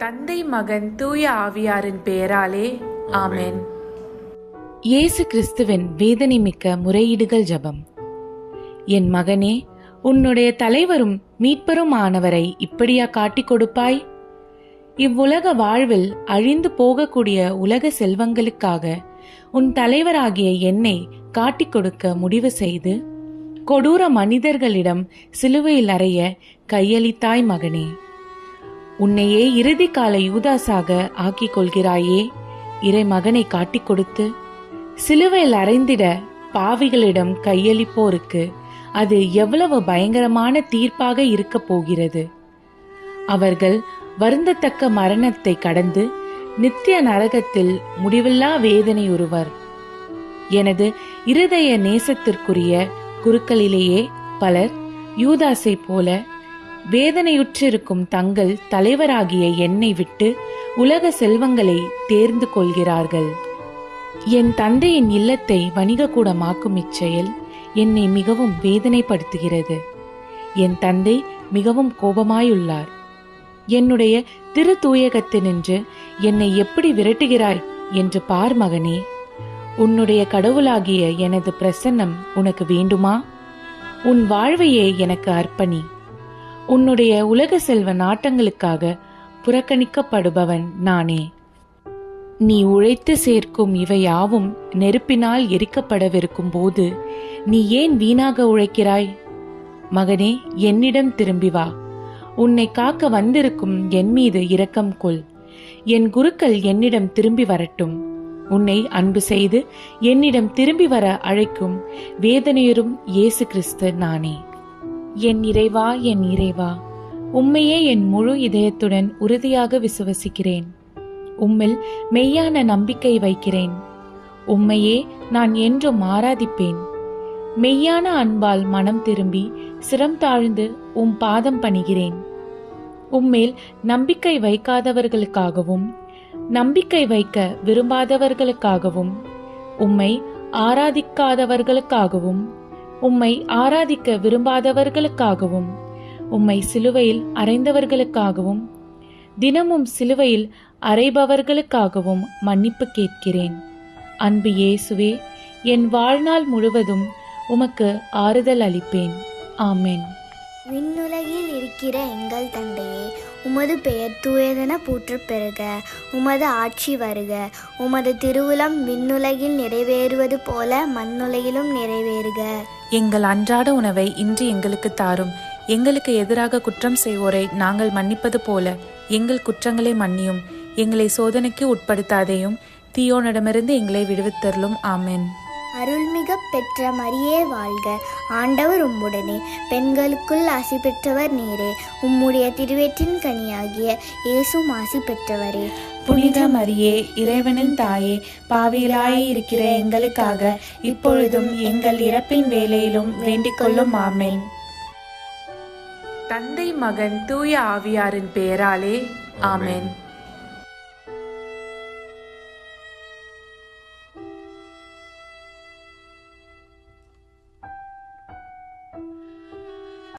தந்தை, மகன், தூய ஆவியாரின் பெயராலே ஆமென். இயேசு கிறிஸ்துவின் வேதனை மிக்க முறையீடுகள் ஜெபம். என் மகனே, உன்னுடைய தலைவரும் மீட்பரும் ஆனவரை இப்படியா காட்டிக் கொடுப்பாய்? இவ்வுலக வாழ்வில் அழிந்து போகக்கூடிய உலக செல்வங்களுக்காக உன் தலைவராகிய என்னை காட்டிக் கொடுக்க முடிவு செய்து கொடூர மனிதர்களிடம் சிலுவையில் அறைய கையளித்தாய் மகனே. உன்னையே இறுதி கால யூதாசாக ஆக்கிக் கொள்கிறாயே. இறை மகனை காட்டிக் கொடுத்து சிலுவையில் அறைந்திட பாவிகளிடம் கையளிப்போருக்கு அது எவ்வளவு பயங்கரமான தீர்ப்பாக இருக்க போகிறது. அவர்கள் வருந்தத்தக்க மரணத்தை கடந்து நித்திய நரகத்தில் முடிவில்லா வேதனையுறுவர். எனது இருதய நேசத்திற்குரிய குருக்களிலேயே பலர் யூதாசை போல வேதனையுற்றிருக்கும் தங்கள் தலைவராகிய என்னை விட்டு உலக செல்வங்களை தேர்ந்து கொள்கிறார்கள். என் தந்தையின் இல்லத்தை வணிகக்கூடமாக்கும் இச்செயல் என்னை மிகவும் வேதனைப்படுத்துகிறது. என் தந்தை மிகவும் கோபமாயுள்ளார். என்னுடைய திரு தூயகத்தினின்று என்னை எப்படி விரட்டுகிறாய் என்று பார் மகனே. உன்னுடைய கடவுளாகிய எனது பிரசன்னம் உனக்கு வேண்டுமா? உன் வாழ்வையே எனக்கு அர்ப்பணி. உன்னுடைய உலக செல்வ நாட்டங்களுக்காக புறக்கணிக்கப்படுபவன் நானே. நீ உழைத்து சேர்க்கும் இவையாவும் நெருப்பினால் எரிக்கப்படவிருக்கும் போது நீ ஏன் வீணாக உழைக்கிறாய்? மகனே, என்னிடம் திரும்பி வா. உன்னை காக்க வந்திருக்கும் என் மீது இரக்கம் கொள். என் குருக்கள் என்னிடம் திரும்பி வரட்டும். உன்னை அன்பு செய்து என்னிடம் திரும்பி வர அழைக்கும் வேதனையுறும் இயேசு கிறிஸ்து நானே. என் இறைவா, என் இறைவா, உம்மையே என் முழு இதயத்துடன் உறுதியாக விசுவசிக்கிறேன். உம்மில் மெய்யான நம்பிக்கை வைக்கிறேன். உம்மையே நான் என்றும் ஆராதிப்பேன். மெய்யான அன்பால் மனம் திரும்பி சிரம் தாழ்ந்து உம் பாதம் பணிகிறேன். உம்மேல் நம்பிக்கை வைக்காதவர்களுக்காகவும் நம்பிக்கை வைக்க விரும்பாதவர்களுக்காகவும் உம்மை ஆராதிக்காதவர்களுக்காகவும் உம்மை ஆராதிக்க விரும்பாதவர்களுக்காகவும் உம்மை சிலுவையில் அறைந்தவர்களுக்காகவும் தினமும் சிலுவையில் அறைபவர்களுக்காகவும் மன்னிப்பு கேட்கிறேன். அன்பு இயேசுவே, என் வாழ்நாள் முழுவதும் உமக்கு ஆறுதல் அளிப்பேன். ஆமென். விண்ணுலகில் இருக்கிற எங்கள் தந்தையே, உமது பெயர் தூயதென போற்றப் பெறுக. உமது ஆட்சி வருக. உமது திருவுளம் விண்ணுலகில் நிறைவேறுவது போல மண்ணுலகிலும் நிறைவேறுக. எங்கள் அன்றாட உணவை இன்று எங்களுக்கு தாரும். எங்களுக்கு எதிராக குற்றம் செய்வோரை நாங்கள் மன்னிப்பது போல எங்கள் குற்றங்களை மன்னியும். எங்களை சோதனைக்கு உட்படுத்தாதேயும், தீயோனிடமிருந்து எங்களை விடுவித்தருளும். ஆமென். அருள்மிக பெற்ற மரியே வாழ்க. ஆண்டவர் உம்முடனே, பெண்களுக்குள் ஆசி பெற்றவர் நீரே. உம்முடைய திருவேற்றின் கனியாகிய இயேசும் ஆசி பெற்றவரே. புனித மரியே, இறைவனின் தாயே, பாவிகளாய் இருக்கிற எங்களுக்காக இப்பொழுதும் எங்கள் இறப்பின் வேளையிலும் வேண்டிக் கொள்ளும். ஆமென். தந்தை, மகன், தூய ஆவியாரின் பெயராலே ஆமென்.